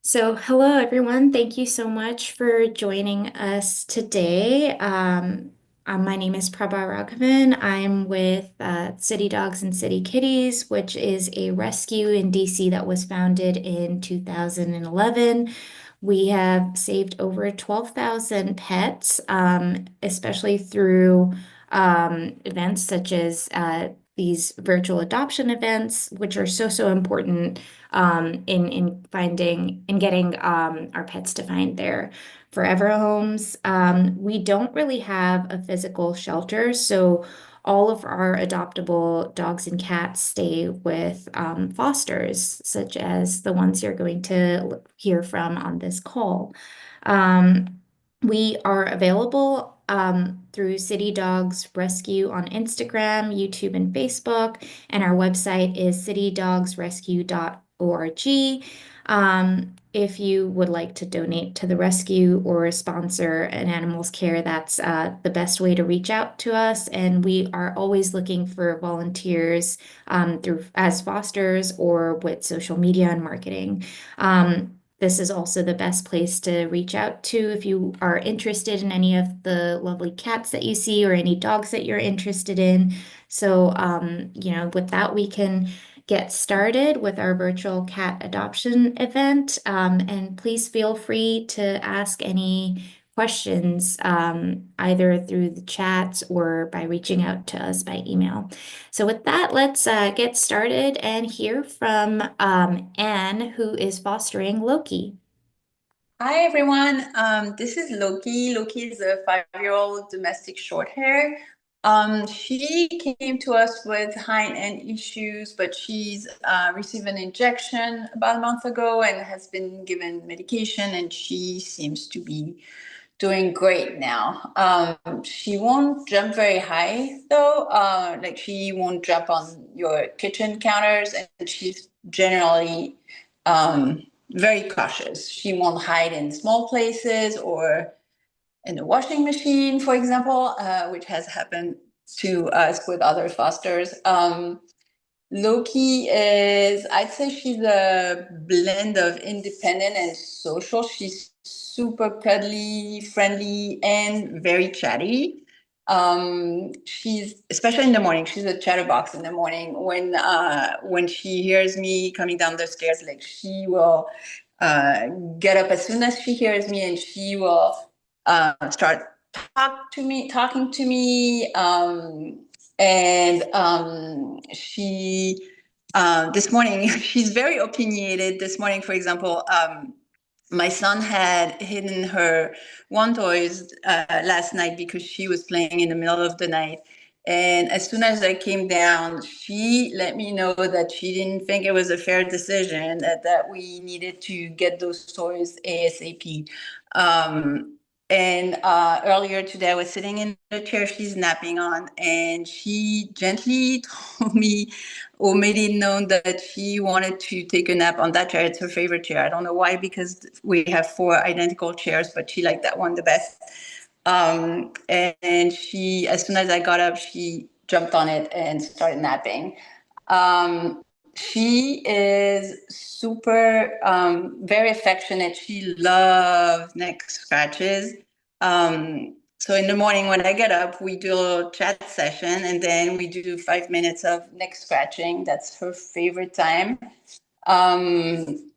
Hello everyone. Thank you so much for joining us today. My name is Prabha Raghavan. I'm with City Dogs and City Kitties, which is a rescue in DC that was founded in 2011. We have saved over 12,000 pets, especially through events such as these virtual adoption events, which are so important in getting our pets to find their forever homes. We don't really have a physical shelter, so all of our adoptable dogs and cats stay with fosters, such as the ones you're going to hear from on this call. Um, we are available through City Dogs Rescue on Instagram, YouTube, and Facebook, and our website is citydogsrescue.org. If you would like to donate to the rescue or sponsor an animal's care, that's the best way to reach out to us. And we are always looking for volunteers through as fosters or with social media and marketing. This is also the best place to reach out to if you are interested in any of the lovely cats that you see or any dogs that you're interested in. With that, we can get started with our virtual cat adoption event. And please feel free to ask any questions either through the chats or by reaching out to us by email. So with that, let's get started and hear from Anne, who is fostering Loki. Hi everyone, this is Loki. Loki is a 5-year-old domestic short hair. She came to us with hind-end issues, but she's received an injection about a month ago and has been given medication, and she seems to be doing great now. She won't jump very high though, like she won't jump on your kitchen counters, and she's generally very cautious. She won't hide in small places or in the washing machine, for example, which has happened to us with other fosters. Loki is, I'd say she's a blend of independent and social. She's super cuddly, friendly, and very chatty. She's, especially in the morning, she's a chatterbox in the morning. When she hears me coming down the stairs, like she will uh, get up as soon as she hears me, and she will start talking to me. And she this morning she's very opinionated. This morning, for example, my son had hidden her one toys last night because she was playing in the middle of the night. And as soon as I came down, she let me know that she didn't think it was a fair decision, that we needed to get those toys ASAP. And earlier today, I was sitting in the chair she's napping on, and she gently told me or made it known that she wanted to take a nap on that chair. It's her favorite chair. I don't know why, because we have 4 identical chairs, but she liked that one the best. And she, as soon as I got up, she jumped on it and started napping. She is super, very affectionate. She loves neck scratches. So in the morning when I get up, we do a little chat session, and then we do 5 minutes of neck scratching. That's her favorite time. Um,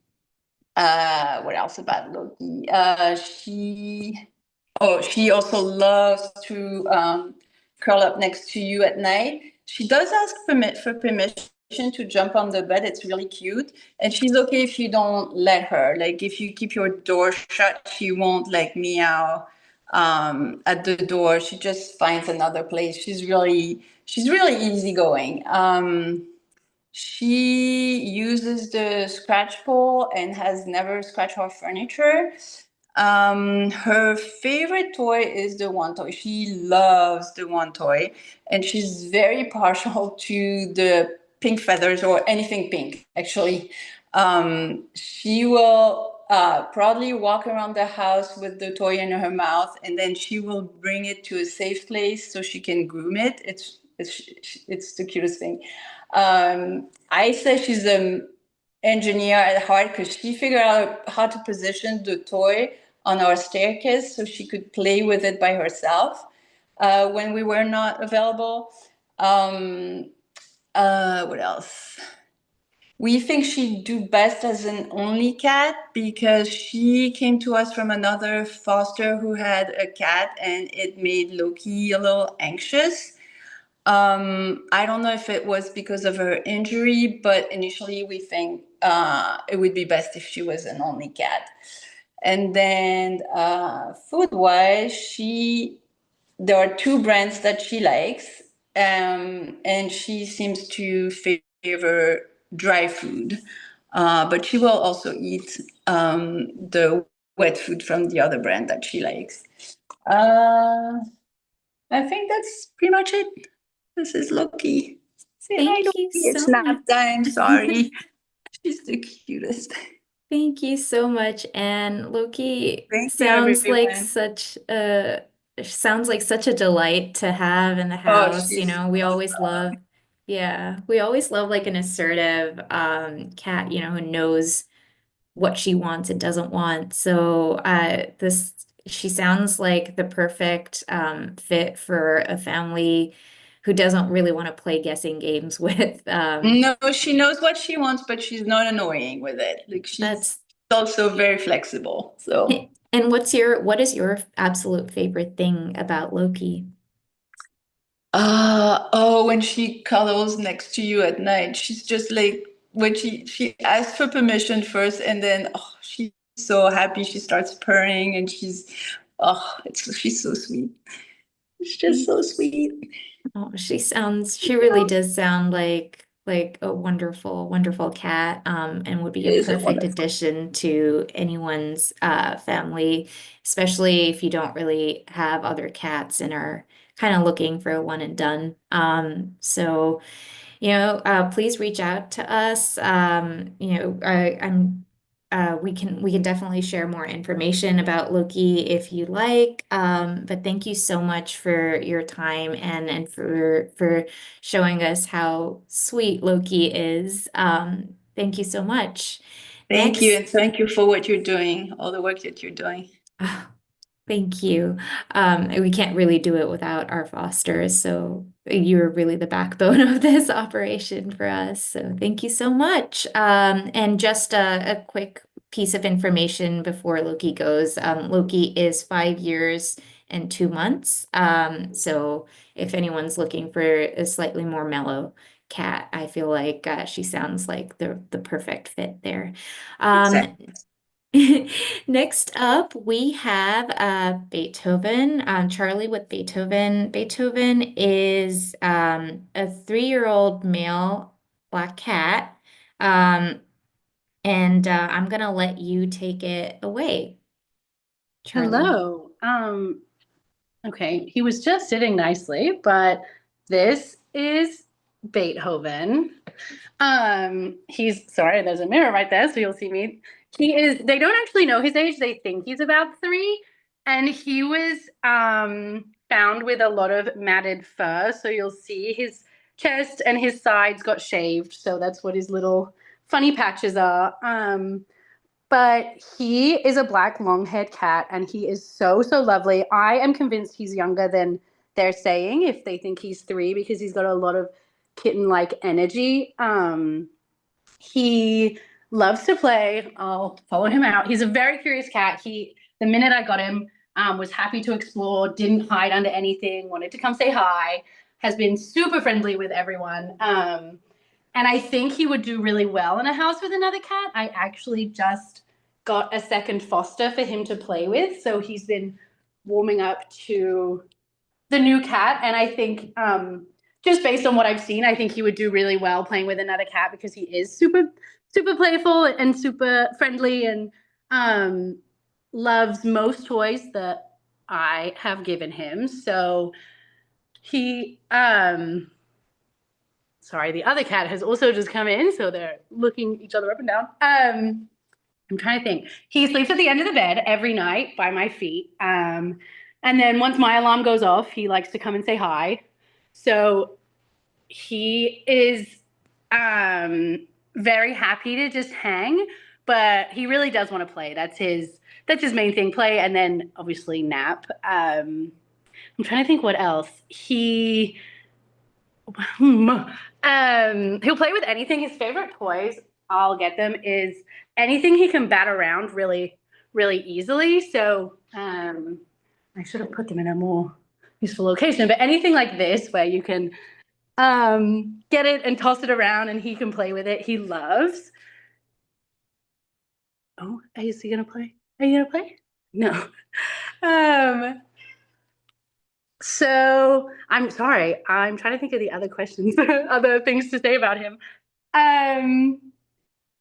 what else about Loki? She also loves to curl up next to you at night. She does ask for permission to jump on the bed. It's really cute. And she's okay if you don't let her. Like if you keep your door shut, she won't like meow at the door. She just finds another place. She's really easygoing. She uses the scratch pole and has never scratched our furniture. Her favorite toy is the one toy. She loves the one toy, and she's very partial to the pink feathers or anything pink, actually. She will proudly walk around the house with the toy in her mouth, and then she will bring it to a safe place so she can groom it. It's the cutest thing. I say she's a engineer at heart because she figured out how to position the toy on our staircase so she could play with it by herself when we were not available. Um, what else? We think she'd do best as an only cat because she came to us from another foster who had a cat and it made Loki a little anxious. I don't know if it was because of her injury, but initially we think it would be best if she was an only cat. And then food-wise, there are two brands that she likes, and she seems to favor dry food, but she will also eat the wet food from the other brand that she likes. Uh, I think that's pretty much it. This is Loki. Say hi, Thank you Loki. It's so much. nap time. Sorry. She's the cutest. Thank you so much. And Loki Thank you, everyone. sounds like such a delight to have in the Oh, house. You she's know, we always awesome. love, yeah, we always love like an assertive cat, you know, who knows what she wants and doesn't want. So this she sounds like the perfect fit for a family who doesn't really want to play guessing games with. No, she knows what she wants, but she's not annoying with it. Like she's That's also very flexible. So, and what is your absolute favorite thing about Loki? oh, when she cuddles next to you at night, she's just like when she asks for permission first, and then oh, she's so happy. She starts purring, and she's so sweet. It's just so sweet. Oh, she really does sound like a wonderful cat, and would be It a is a perfect wonderful. addition to anyone's family, especially if you don't really have other cats and are kind of looking for a one and done. So please reach out to us. We can definitely share more information about Loki if you like. But thank you so much for your time and for showing us how sweet Loki is. Thank you so much. Thank you, Next. and thank you for what you're doing, all the work that you're doing. Thank you. We can't really do it without our fosters, so you're really the backbone of this operation for us. So thank you so much. And just a quick piece of information before Loki goes. Loki is 5 years and 2 months. So if anyone's looking for a slightly more mellow cat, I feel like she sounds like the perfect fit there. Um, Exactly. Next up, we have Beethoven, Charlie with Beethoven. Beethoven is a 3-year-old male black cat. Um, and I'm going to let you take it away, Charlie. Hello. Okay, he was just sitting nicely, but this is Beethoven. He's sorry, there's a mirror right there, so you'll see me. They don't actually know his age, they think he's about 3, and he was found with a lot of matted fur, so you'll see his chest and his sides got shaved, so that's what his little funny patches are. But he is a black long haired cat and he is so lovely. I am convinced he's younger than they're saying if they think he's 3 because he's got a lot of kitten like energy. He loves to play. I'll follow him out. He's a very curious cat. The minute I got him, was happy to explore, didn't hide under anything, wanted to come say hi, has been super friendly with everyone. And I think he would do really well in a house with another cat. I actually just got a second foster for him to play with. So he's been warming up to the new cat. And I think just based on what I've seen, I think he would do really well playing with another cat because he is super playful and super friendly and loves most toys that I have given him. So he sorry, the other cat has also just come in, so they're looking each other up and down. I'm trying to think. He sleeps at the end of the bed every night by my feet. And then once my alarm goes off, he likes to come and say hi. So he is very happy to just hang, but he really does want to play. That's his main thing, play, and then obviously nap. I'm trying to think what else. He'll play with anything. His favorite toys, I'll get them, is anything he can bat around really, really easily. So I should have put them in a more useful location, but anything like this where you can get it and toss it around and he can play with it, he loves. Oh, is he gonna play? Are you gonna play? No. Um, so I'm sorry. I'm trying to think of the other questions, other things to say about him. Um,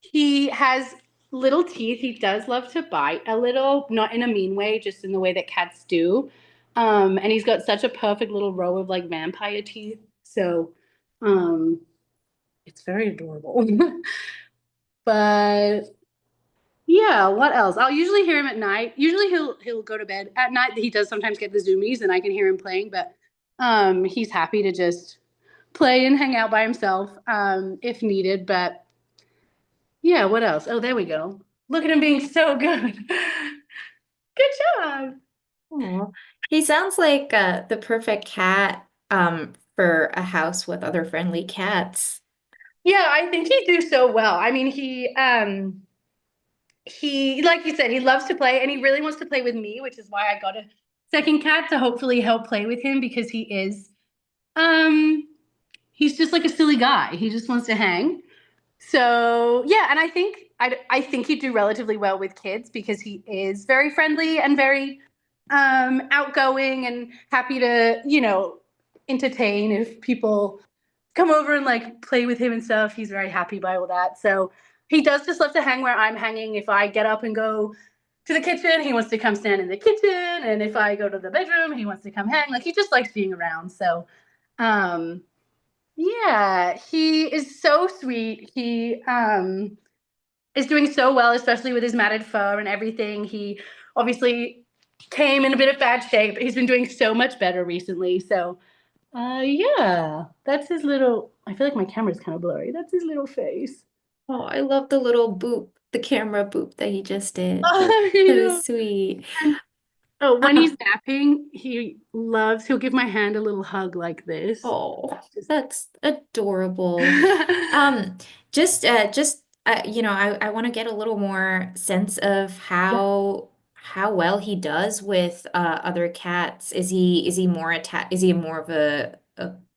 he has little teeth. He does love to bite a little, not in a mean way, just in the way that cats do. And he's got such a perfect little row of like vampire teeth. So, um, it's very adorable. But yeah, what else? I'll usually hear him at night. Usually he'll go to bed at night. He does sometimes get the zoomies and I can hear him playing, but he's happy to just play and hang out by himself if needed. But yeah, what else? Oh, there we go. Look at him being so good. Good job. Oh, he sounds like the perfect cat for a house with other friendly cats. Yeah, I think he'd do so well. I mean, he like you said, he loves to play and he really wants to play with me, which is why I got a second cat to hopefully help play with him because um he's just like a silly guy. He just wants to hang. So yeah, and I think he'd do relatively well with kids because he is very friendly and very outgoing and happy to, entertain if people come over and like play with him and stuff. He's very happy by all that. So he does just love to hang where I'm hanging. If I get up and go to the kitchen, he wants to come stand in the kitchen. And if I go to the bedroom, he wants to come hang. Like he just likes being around. So um yeah, he is so sweet. He is doing so well, especially with his matted fur and everything. He obviously came in a bit of bad shape. He's been doing so much better recently. So yeah, that's his little. I feel like my camera's kind of blurry. That's his little face. Oh, I love the little boop, the camera boop that he just did. That's I so know. sweet. And oh, when he's Um, napping, he'll give my hand a little hug like this. oh, Just that's adorable. Um, I want to get a little more sense of yeah. how well he does with other cats. Is he is he more of a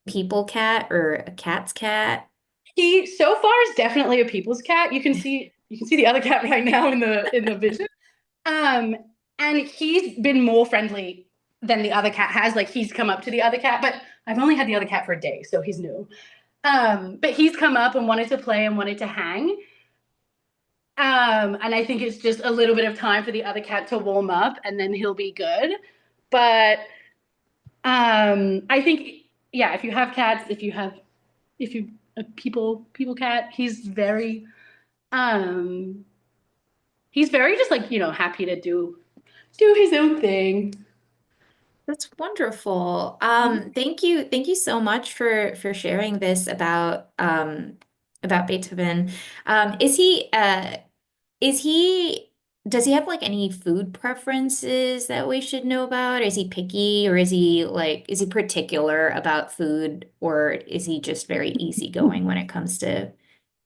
people cat or a cat's cat? He so far is definitely a people's cat. You can see the other cat right now in the vision. Um, and he's been more friendly than the other cat has. Like he's come up to the other cat, but I've only had the other cat for a day, so he's new. But he's come up and wanted to play and wanted to hang. And I think it's just a little bit of time for the other cat to warm up and then he'll be good. But I think yeah, if you have cats, if you a people cat, um he's very just like, happy to do his own thing. That's wonderful. Thank you so much for sharing this about Beethoven. Is is he does he have like any food preferences that we should know about? Is he picky or is he particular about food or is he just very easygoing when it comes to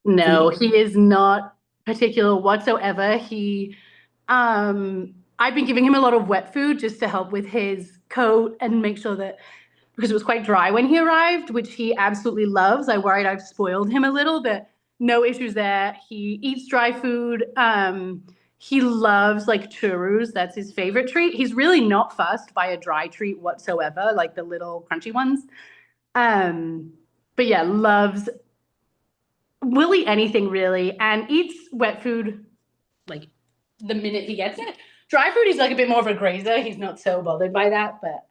No, feeding? he is not particular whatsoever. I've been giving him a lot of wet food just to help with his coat and make sure that because it was quite dry when he arrived, which he absolutely loves. I worried I've spoiled him a little, but no issues there. He eats dry food. He loves like churros. That's his favorite treat. He's really not fussed by a dry treat whatsoever, like the little crunchy ones. Um, but yeah, loves will eat anything really and eats wet food like the minute he gets it. Dry food, he's like a bit more of a grazer. He's not so bothered by that, but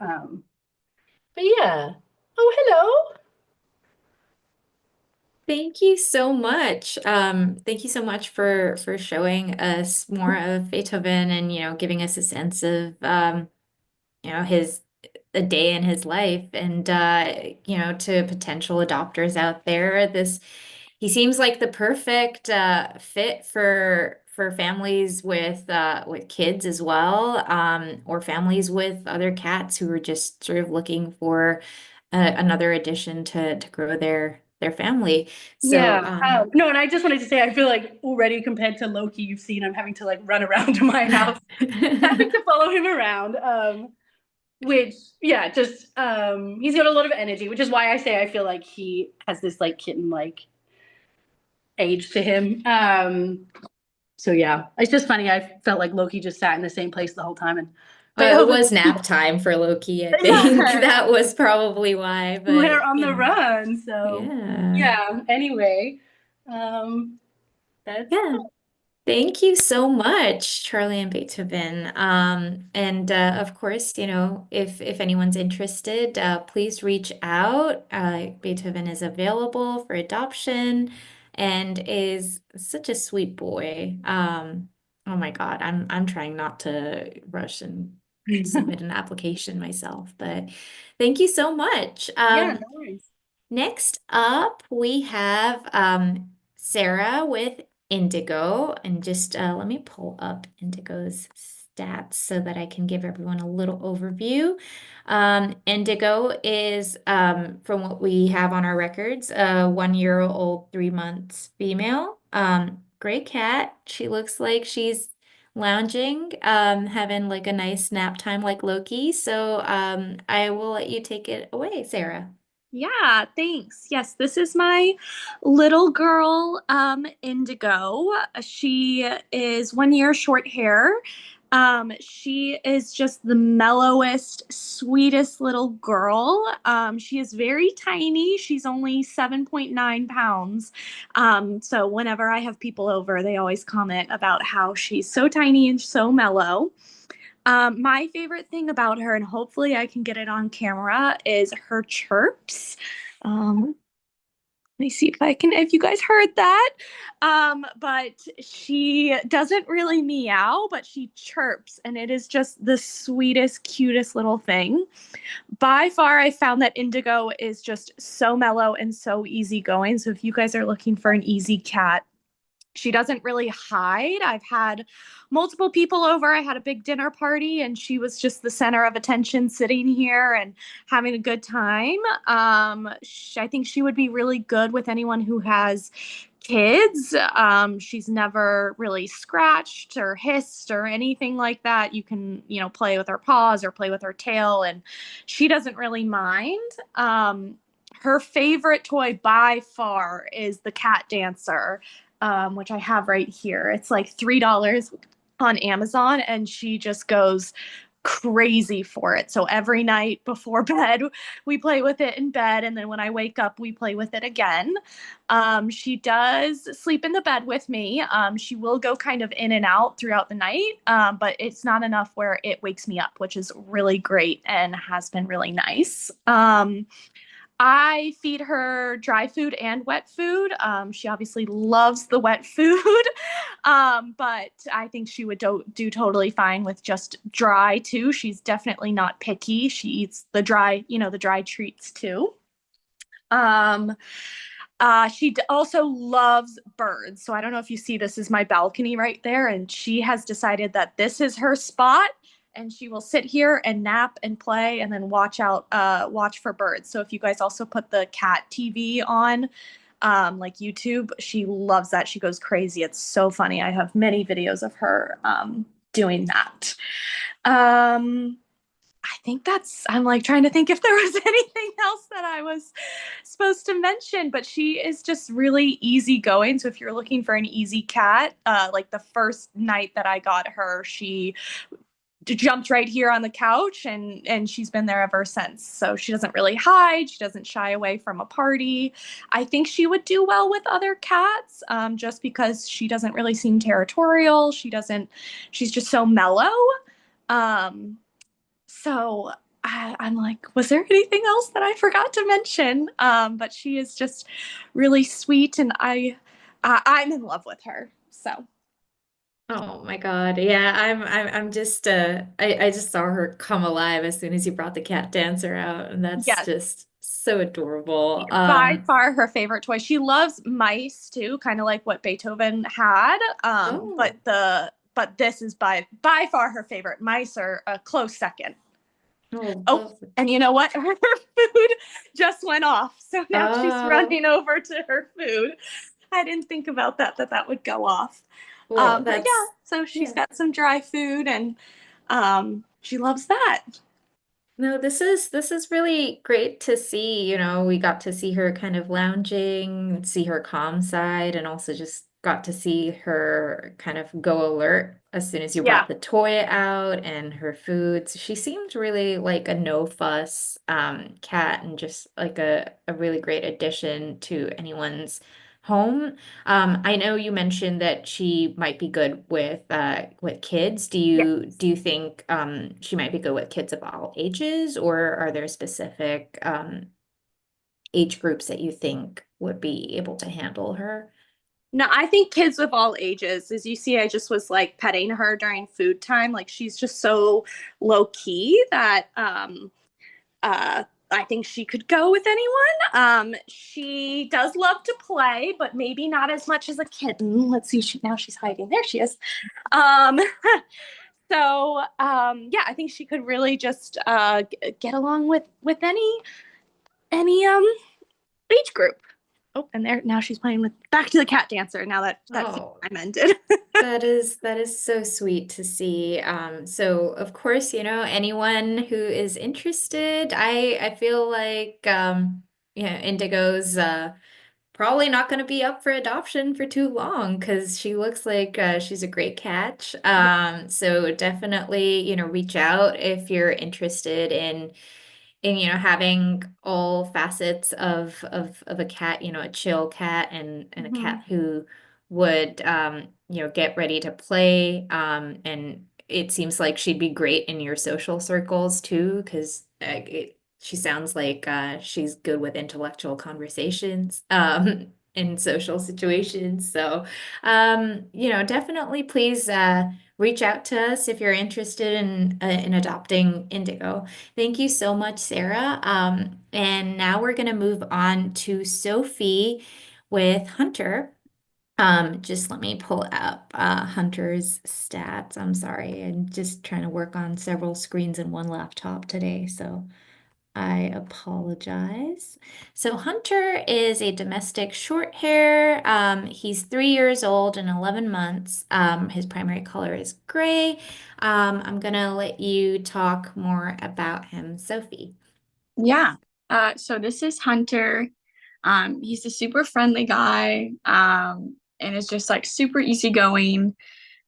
yeah. Oh, hello. Thank you so much. Thank you so much for showing us more of Beethoven and giving us a sense of his a day in his life and to potential adopters out there. He seems like the perfect fit for families with kids as well, or families with other cats who are just sort of looking for another addition to grow their family. So, Yeah. No, and I just wanted to say, I feel like already compared to Loki, you've seen I'm having to like run around to my house, having to follow him around. Which, yeah, just he's got a lot of energy, which is why I say I feel like he has this like kitten like age to him. So yeah, it's just funny. I felt like Loki just sat in the same place the whole time, and It Beethoven, was nap time for Loki, I think. yeah, That was probably why, we're but on the run. So yeah. yeah. Anyway, um, that's Yeah. Thank you so much, Charlie and Beethoven. And of course, if anyone's interested, please reach out. Beethoven is available for adoption and is such a sweet boy. Oh my God, I'm trying not to rush and submit an application myself, but thank you so much. yeah, no worries. Next up, we have Sarah with Indigo. And just let me pull up Indigo's stats so that I can give everyone a little overview. Indigo is, from what we have on our records, a 1 year old, 3 months female. Gray cat. She looks like she's lounging, having like a nice nap time like Loki. So I will let you take it away, Sarah. Yeah, thanks. Yes, this is my little girl, Indigo. She is 1 year short hair. She is just the mellowest, sweetest little girl. She is very tiny. She's only 7.9 pounds. So whenever I have people over, they always comment about how she's so tiny and so mellow. My favorite thing about her, and hopefully I can get it on camera, is her chirps. Let me see if you guys heard that. But she doesn't really meow, but she chirps, and it is just the sweetest, cutest little thing. By far, I found that Indigo is just so mellow and so easygoing. So if you guys are looking for an easy cat, she doesn't really hide. I've had multiple people over. I had a big dinner party and she was just the center of attention sitting here and having a good time. I think she would be really good with anyone who has kids. She's never really scratched or hissed or anything like that. You can, play with her paws or play with her tail, and she doesn't really mind. Her favorite toy by far is the cat dancer, which I have right here. It's like $3 on Amazon, and she just goes crazy for it. So every night before bed, we play with it in bed, and then when I wake up, we play with it again. She does sleep in the bed with me. She will go kind of in and out throughout the night, but it's not enough where it wakes me up, which is really great and has been really nice. I feed her dry food and wet food. She obviously loves the wet food, but I think she would do totally fine with just dry too. She's definitely not picky. She eats the dry, the dry treats too. She also loves birds. So I don't know if you see, this is my balcony right there, and she has decided that this is her spot, and she will sit here and nap and play and then watch for birds. So if you guys also put the cat TV on, like YouTube, she loves that. She goes crazy. It's so funny. I have many videos of her doing that. I think I'm like trying to think if there was anything else that I was supposed to mention, but she is just really easygoing. So if you're looking for an easy cat, like the first night that I got her, she jumped right here on the couch, and she's been there ever since. So she doesn't really hide. She doesn't shy away from a party. I think she would do well with other cats, just because she doesn't really seem territorial. She's just so mellow. So I'm like, was there anything else that I forgot to mention? But she is just really sweet, and I'm in love with her. So Oh my God. Yeah, I'm just I just saw her come alive as soon as you brought the cat dancer out, and that's Yes, just so adorable. by far her favorite toy. She loves mice too, kind of like what Beethoven had. Oh, But this is by far her favorite. Mice are a close second. oh, Oh, lovely. and you know what? Her food just went off, so now she's Oh, running over to her food. I didn't think about that would go off. well, But yeah, that's so she's yeah. got some dry food, and she loves that. No, this is really great to see. We got to see her kind of lounging, see her calm side, and also just got to see her kind of go alert as soon as you Yeah. brought the toy out and her foods. She seemed really like a no fuss cat and just like a really great addition to anyone's home. I know you mentioned that she might be good with kids. Do Yeah. you think she might be good with kids of all ages, or are there specific age groups that you think would be able to handle her? No, I think kids of all ages. As you see, I just was like petting her during food time. Like she's just so low key that I think she could go with anyone. She does love to play, but maybe not as much as a kitten. Let's see, now she's hiding. There she is. Um, yeah, I think she could really just get along with any age group. Oh, and there now she's playing with back to the cat dancer. Now that feed Oh, time ended. that is so sweet to see. So of course, anyone who is interested, I feel like Indigo's probably not going to be up for adoption for too long because she looks like she's a great catch. So definitely, reach out if you're interested in having all facets of a cat, a chill cat and a Mhm. cat who would get ready to play. And it seems like she'd be great in your social circles too, because she sounds like she's good with intellectual conversations in social situations. So definitely please reach out to us if you're interested in adopting Indigo. Thank you so much, Sarah. And now we're going to move on to Sophie with Hunter. Just let me pull up Hunter's stats. I'm sorry, I'm just trying to work on several screens in one laptop today, so I apologize. So Hunter is a domestic short hair. He's 3 years old and 11 months. His primary color is gray. I'm gonna let you talk more about him, Sophie. Yeah. So this is Hunter. He's a super friendly guy, and is just like super easygoing.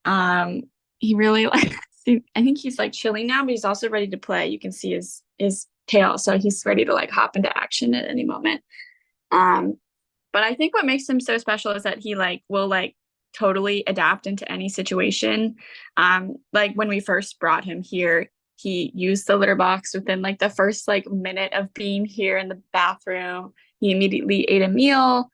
Um, he really like I think he's like chilling now, but he's also ready to play. You can see his tail, so he's ready to like hop into action at any moment. Um, but I think what makes him so special is that he like will like totally adapt into any situation. Like when we first brought him here, he used the litter box within like the first like minute of being here in the bathroom. He immediately ate a meal,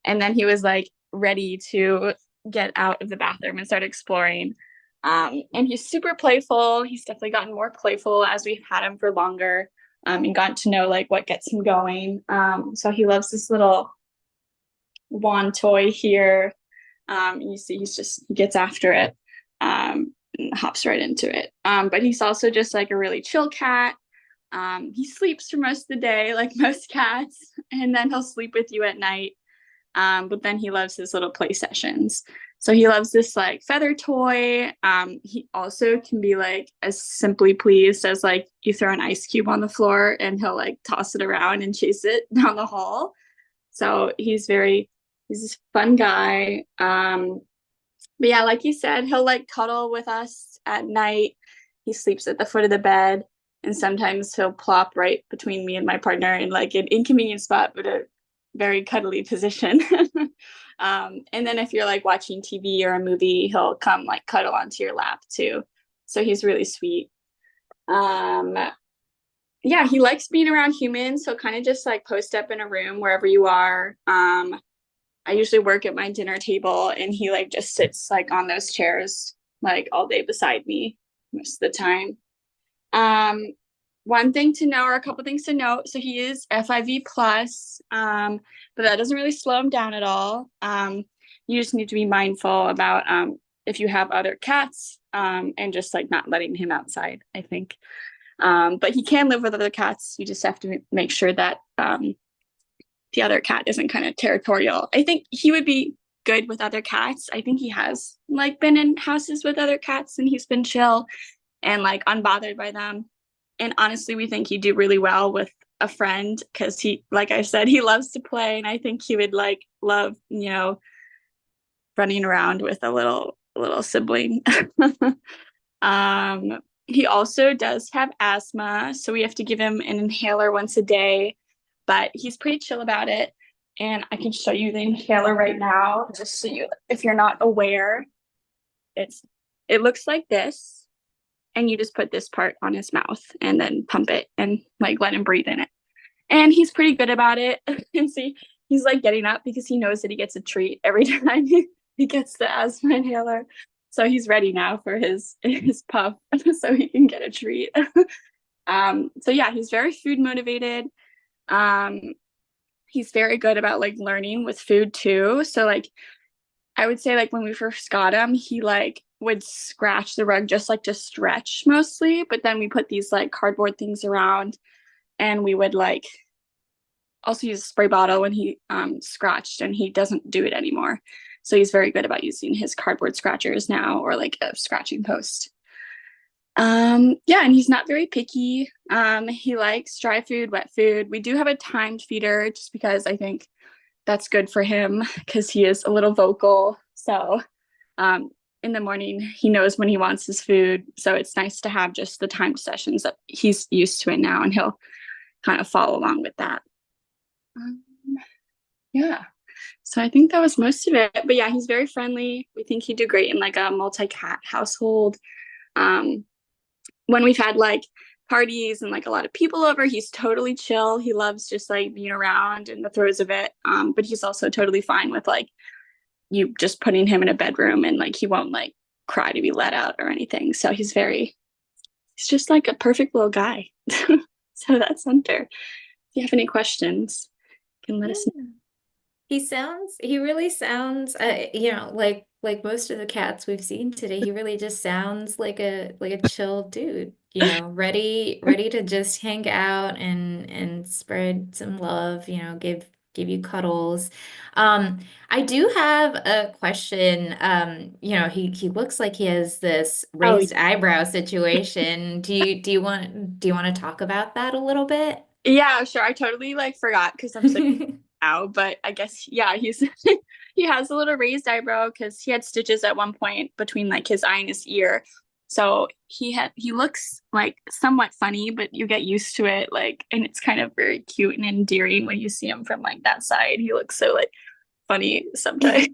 and then he was like ready to get out of the bathroom and start exploring. And he's super playful. He's definitely gotten more playful as we've had him for longer, and gotten to know like what gets him going. So he loves this little wand toy here. You see, he gets after it, and hops right into it. But he's also just like a really chill cat. He sleeps for most of the day, like most cats, and then he'll sleep with you at night. But then he loves his little play sessions. So he loves this like feather toy. He also can be like as simply pleased as like you throw an ice cube on the floor and he'll like toss it around and chase it down the hall. So he's this fun guy. But yeah, like you said, he'll like cuddle with us at night. He sleeps at the foot of the bed, and sometimes he'll plop right between me and my partner in like an inconvenient spot, but a very cuddly position. And then if you're like watching TV or a movie, he'll come like cuddle onto your lap too. So he's really sweet. Um, yeah, he likes being around humans, so kind of just like post up in a room wherever you are. I usually work at my dinner table, and he like just sits like on those chairs like all day beside me most of the time. One thing to know, or a couple things to note, so he is FIV plus, but that doesn't really slow him down at all. You just need to be mindful about if you have other cats, and just like not letting him outside, I think. But he can live with other cats. You just have to make sure that the other cat isn't kind of territorial. I think he would be good with other cats. I think he has like been in houses with other cats and he's been chill and like unbothered by them. And honestly, we think he'd do really well with a friend because he, like I said, he loves to play, and I think he would like love, running around with a little sibling. He also does have asthma, so we have to give him an inhaler once a day, but he's pretty chill about it. And I can show you the inhaler right now, just so you, if you're not aware, it looks like this, and you just put this part on his mouth and then pump it and like let him breathe in it. And he's pretty good about it. And see, he's like getting up because he knows that he gets a treat every time he gets the asthma inhaler. So he's ready now for his puff so he can get a treat. So yeah, he's very food motivated. He's very good about like learning with food too. So like I would say like when we first got him, he like would scratch the rug just like to stretch mostly, but then we put these like cardboard things around, and we would like also use a spray bottle when he scratched, and he doesn't do it anymore. So he's very good about using his cardboard scratchers now, or like a scratching post. Yeah, and he's not very picky. He likes dry food, wet food. We do have a timed feeder just because I think that's good for him because he is a little vocal. So in the morning, he knows when he wants his food. So it's nice to have just the timed sessions that he's used to it now, and he'll kind of follow along with that. Yeah. So I think that was most of it. But yeah, he's very friendly. We think he'd do great in like a multi-cat household. When we've had like parties and like a lot of people over, he's totally chill. He loves just like being around in the throes of it. But he's also totally fine with like you just putting him in a bedroom, and like he won't like cry to be let out or anything. So he's just like a perfect little guy. So that's Hunter. If you have any questions, you can let us know. He really sounds, like most of the cats we've seen today, he really just sounds like a chill dude, ready to just hang out and spread some love, give you cuddles. I do have a question. He looks like he has this Oh, raised eyebrow situation. Do you want to talk about that a little bit? yeah, sure. I totally like forgot because I'm so now, but I guess yeah, he's he has a little raised eyebrow because he had stitches at one point between like his eye and his ear. So he looks like somewhat funny, but you get used to it, like, and it's kind of very cute and endearing when you see him from like that side. He looks so like funny sometimes.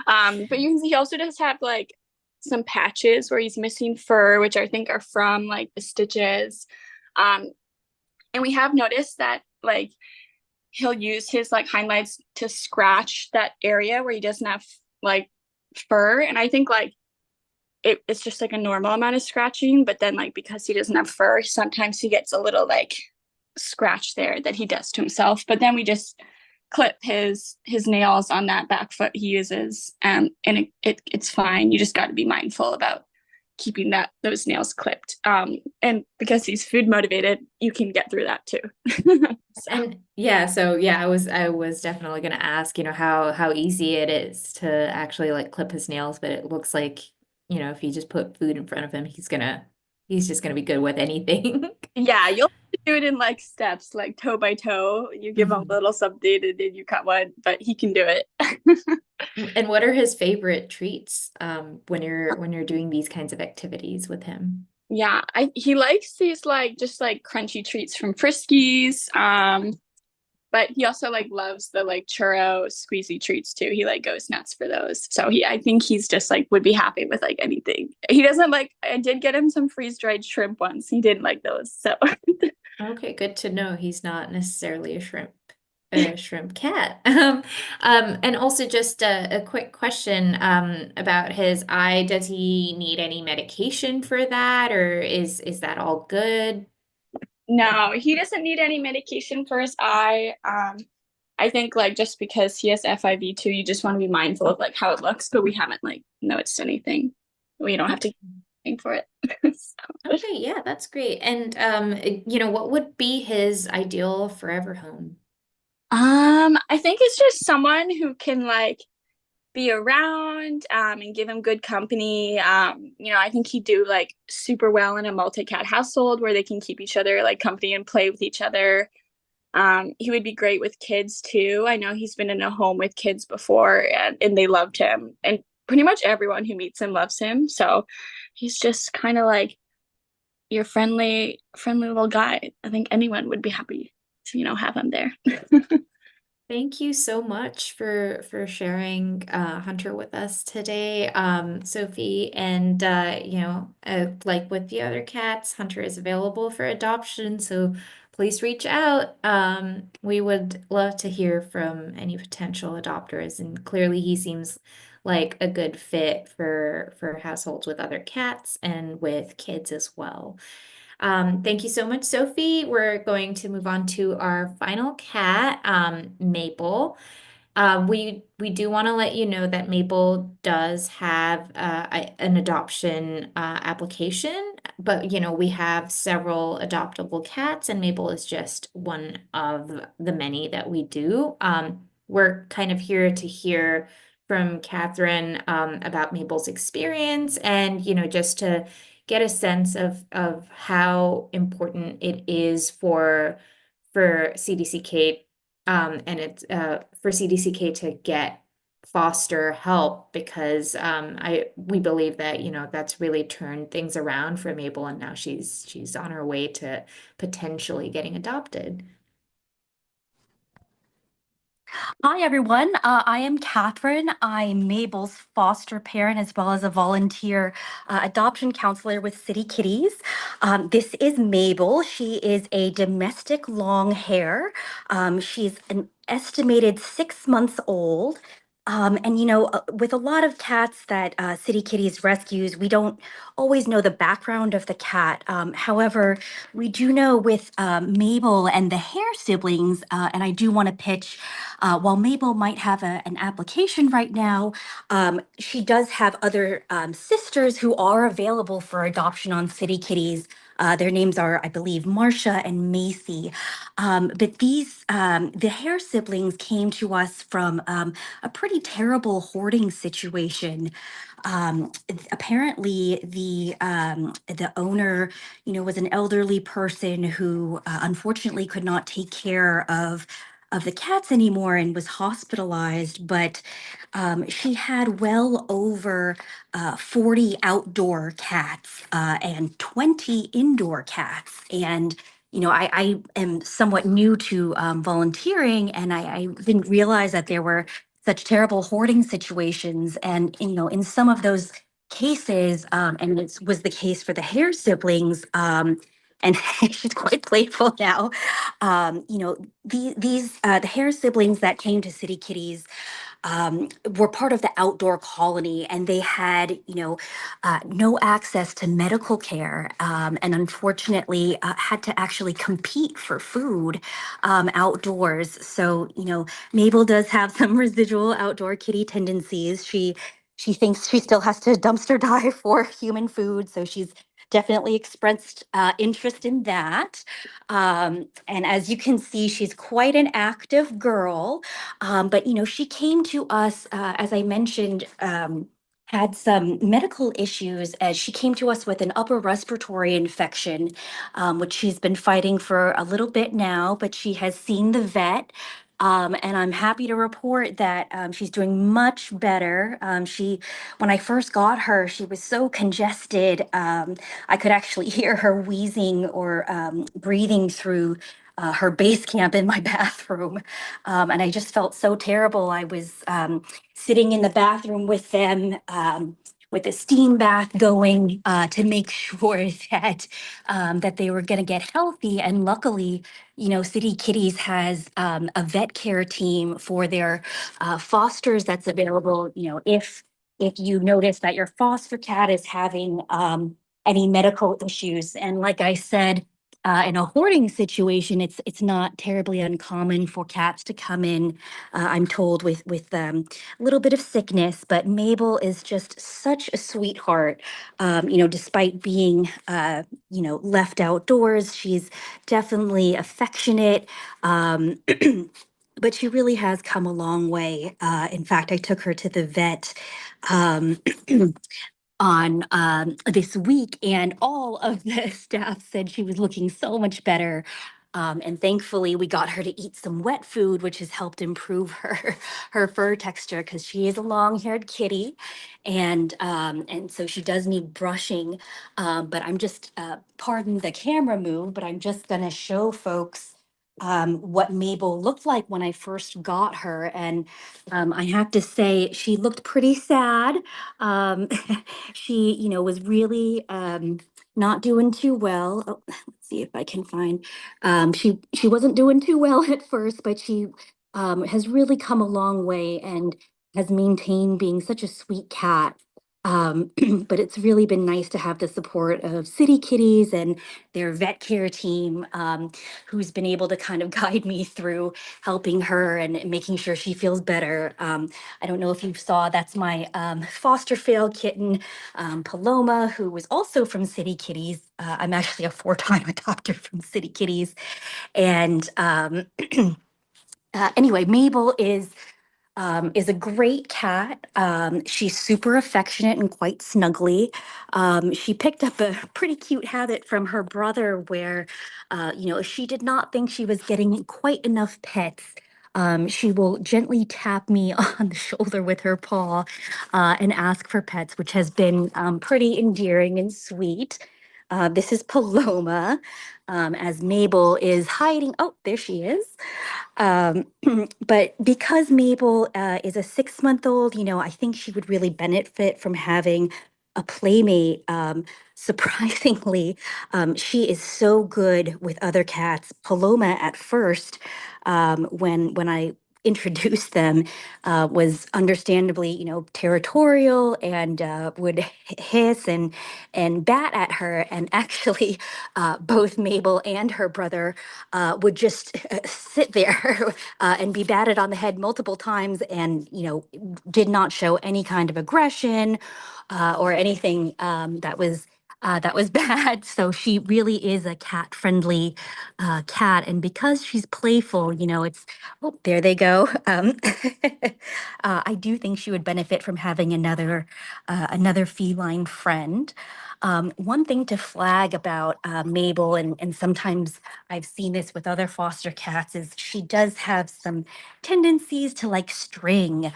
But he also does have like some patches where he's missing fur, which I think are from like the stitches. And we have noticed that like he'll use his like hind legs to scratch that area where he doesn't have like fur. And I think like it's just like a normal amount of scratching, but then like because he doesn't have fur, sometimes he gets a little like scratch there that he does to himself. But then we just clip his nails on that back foot he uses, and it's fine. You just got to be mindful about keeping those nails clipped. And because he's food motivated, you can get through that too. And yeah, I was definitely gonna ask, how easy it is to actually like clip his nails, but it looks like, if you just put food in front of him, he's just gonna be good with anything. Yeah, you'll do it in like steps, like toe by toe. You give him a little something and then you cut one, but he can do it. And what are his favorite treats when you're doing these kinds of activities with him? Yeah, he likes these like just like crunchy treats from Friskies. But he also like loves the like churro squeezy treats too. He like goes nuts for those. So I think he's just like would be happy with like anything. He doesn't like, I did get him some freeze dried shrimp once. He didn't like those. So Okay, good to know he's not necessarily a shrimp a shrimp cat. And also just a quick question about his eye. Does he need any medication for that, or is that all good? No, he doesn't need any medication for his eye. I think like just because he has FIV2, you just want to be mindful of like how it looks, but we haven't like noticed anything. We don't have to Okay. do anything for it. So, Okay, yeah, that's great. And what would be his ideal forever home? I think it's just someone who can like be around and give him good company. I think he'd do like super well in a multi-cat household where they can keep each other like company and play with each other. He would be great with kids too. I know he's been in a home with kids before and they loved him. And pretty much everyone who meets him loves him. So he's just kind of like your friendly little guy. I think anyone would be happy to, have him there. Thank you so much for sharing Hunter with us today, Sophie. And like with the other cats, Hunter is available for adoption, so please reach out. We would love to hear from any potential adopters, and clearly he seems like a good fit for households with other cats and with kids as well. Thank you so much, Sophie. We're going to move on to our final cat, Maple. We do want to let you know that Maple does have an adoption application, but we have several adoptable cats, and Maple is just one of the many that we do. We're kind of here to hear from Catherine about Maple's experience, and just to get a sense of how important it is for CDCK and it's for CDCK to get foster help because we believe that that's really turned things around for Mabel, and now she's on her way to potentially getting adopted. Hi, everyone. I am Catherine. I'm Mabel's foster parent as well as a volunteer adoption counselor with City Kitties. This is Mabel. She is a domestic long hair. She's an estimated 6 months old. With a lot of cats that City Kitties rescues, we don't always know the background of the cat. However, we do know with Mabel and the Hare siblings, and I do want to pitch, while Mabel might have an application right now, she does have other sisters who are available for adoption on City Kitties. Their names are, I believe, Marcia and Macy. But the Hare siblings came to us from a pretty terrible hoarding situation. Apparently, the owner, was an elderly person who unfortunately could not take care of the cats anymore and was hospitalized. But she had well over 40 outdoor cats and 20 indoor cats. And I am somewhat new to volunteering, and I didn't realize that there were such terrible hoarding situations. And, in some of those cases, and it was the case for the Hare siblings, and she's quite playful now. The Hare siblings that came to City Kitties were part of the outdoor colony, and they had, no access to medical care, and unfortunately had to actually compete for food outdoors. So, Mabel does have some residual outdoor kitty tendencies. She thinks she still has to dumpster dive for human food, so she's definitely expressed interest in that. And as you can see, she's quite an active girl. But she came to us, as I mentioned, had some medical issues as she came to us with an upper respiratory infection, which she's been fighting for a little bit now, but she has seen the vet. And I'm happy to report that she's doing much better. When I first got her, she was so congested. I could actually hear her wheezing or breathing through her base camp in my bathroom. And I just felt so terrible. I was sitting in the bathroom with them with a steam bath going to make sure that they were going to get healthy. And luckily, City Kitties has a vet care team for their fosters that's available. If you notice that your foster cat is having any medical issues, and like I said, in a hoarding situation, it's not terribly uncommon for cats to come in. I'm told with a little bit of sickness, but Mabel is just such a sweetheart. Despite being left outdoors, she's definitely affectionate. Um, but she really has come a long way. In fact, I took her to the vet um, on this week, and all of the staff said she was looking so much better. And thankfully, we got her to eat some wet food, which has helped improve her fur texture because she is a long-haired kitty, and so she does need brushing. But I'm just pardon the camera move, but I'm just gonna show folks what Mabel looked like when I first got her, and I have to say she looked pretty sad. Um, she, was really not doing too well. Oh, let's see if I can find. She wasn't doing too well at first, but she has really come a long way and has maintained being such a sweet cat. But it's really been nice to have the support of City Kitties and their vet care team, who's been able to kind of guide me through helping her and making sure she feels better. I don't know if you saw, that's my foster fail kitten, Paloma, who was also from City Kitties. I'm actually a four-time adopter from City Kitties. And anyway, Mabel is a great cat. She's super affectionate and quite snuggly. She picked up a pretty cute habit from her brother where, if she did not think she was getting quite enough pets, she will gently tap me on the shoulder with her paw and ask for pets, which has been pretty endearing and sweet. This is Paloma, as Mabel is hiding. Oh, there she is. Um, but because Mabel is a 6-month-old, I think she would really benefit from having a playmate. Surprisingly, she is so good with other cats. Paloma at first, when I introduced them, was understandably, territorial and would hiss and bat at her. And actually, both Mabel and her brother would just sit there and be batted on the head multiple times, and did not show any kind of aggression or anything that was bad. So she really is a cat friendly cat, and because she's playful, it's oh, there they go. I do think she would benefit from having another feline friend. One thing to flag about Mabel, and sometimes I've seen this with other foster cats, is she does have some tendencies to like string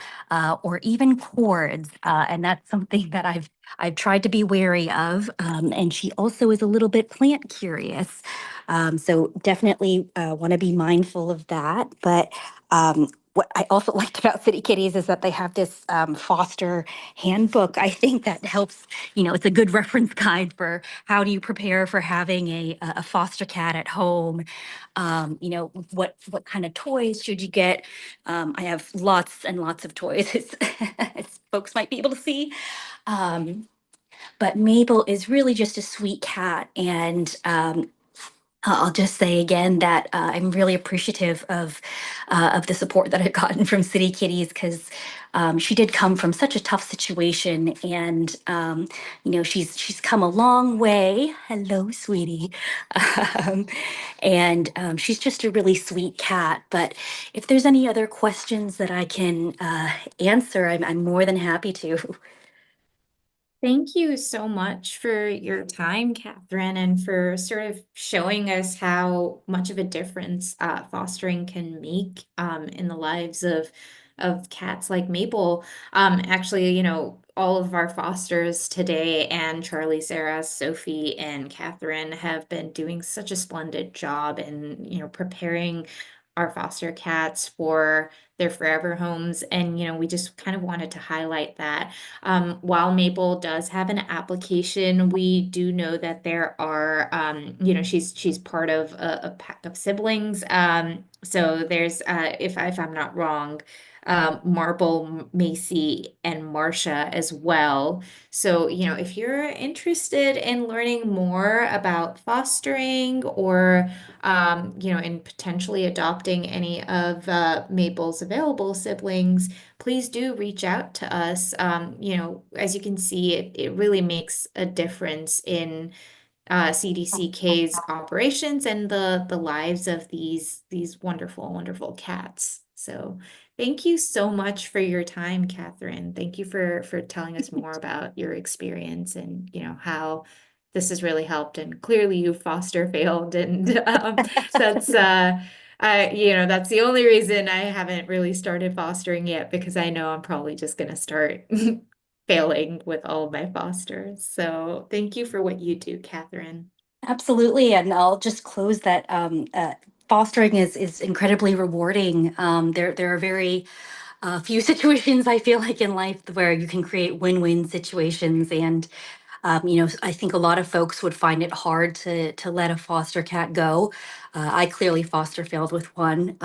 or even cords, and that's something that I've tried to be wary of. And she also is a little bit plant curious, so definitely want to be mindful of that. But what I also liked about City Kitties is that they have this foster handbook. I think that helps. It's a good reference guide for how do you prepare for having a foster cat at home. What kind of toys should you get? I have lots and lots of toys, as folks might be able to see. Um, but Mabel is really just a sweet cat, and I'll just say again that I'm really appreciative of the support that I've gotten from City Kitties, because she did come from such a tough situation, and she's come a long way. Hello, sweetie. um, and she's just a really sweet cat. But if there's any other questions that I can answer, I'm more than happy to. Thank you so much for your time, Catherine, and for sort of showing us how much of a difference fostering can make in the lives of cats like Maple. Actually, all of our fosters today, and Charlie, Sarah, Sophie, and Catherine have been doing such a splendid job in, preparing our foster cats for their forever homes. And, we just kind of wanted to highlight that. While Maple does have an application, we do know that there are, she's part of a pack of siblings. So there's, if I'm not wrong, Marble, Macy, and Marcia as well. So, if you're interested in learning more about fostering or, in potentially adopting any of Mabel's available siblings, please do reach out to us. As you can see, it really makes a difference in CDCK's operations and the lives of these wonderful, wonderful cats. So thank you so much for your time, Catherine. Thank you for telling us more about your experience and how this has really helped. And clearly you foster failed, and that's that's the only reason I haven't really started fostering yet, because I know I'm probably just gonna start failing with all of my fosters. So thank you for what you do, Catherine. Absolutely, and I'll just close that fostering is incredibly rewarding. There are very few situations I feel like in life where you can create win-win situations, and I think a lot of folks would find it hard to let a foster cat go. I clearly foster failed with one.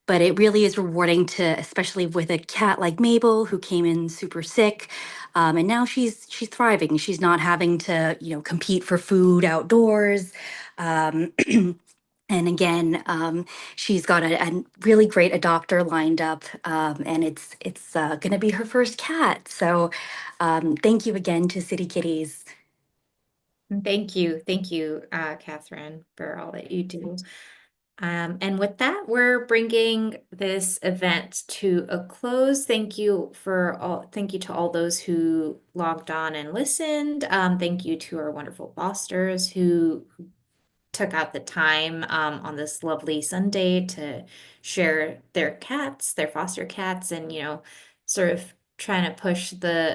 But it really is rewarding to, especially with a cat like Mabel, who came in super sick, and now she's thriving. She's not having to, compete for food outdoors. Um, and again, she's got a really great adopter lined up, and it's going to be her first cat. So thank you again to City Kitties. Thank you. Thank you, Catherine, for all that you do. And with that, we're bringing this event to a close. Thank you to all those who logged on and listened. Thank you to our wonderful fosters who took out the time on this lovely Sunday to share their cats, their foster cats, and sort of trying to push the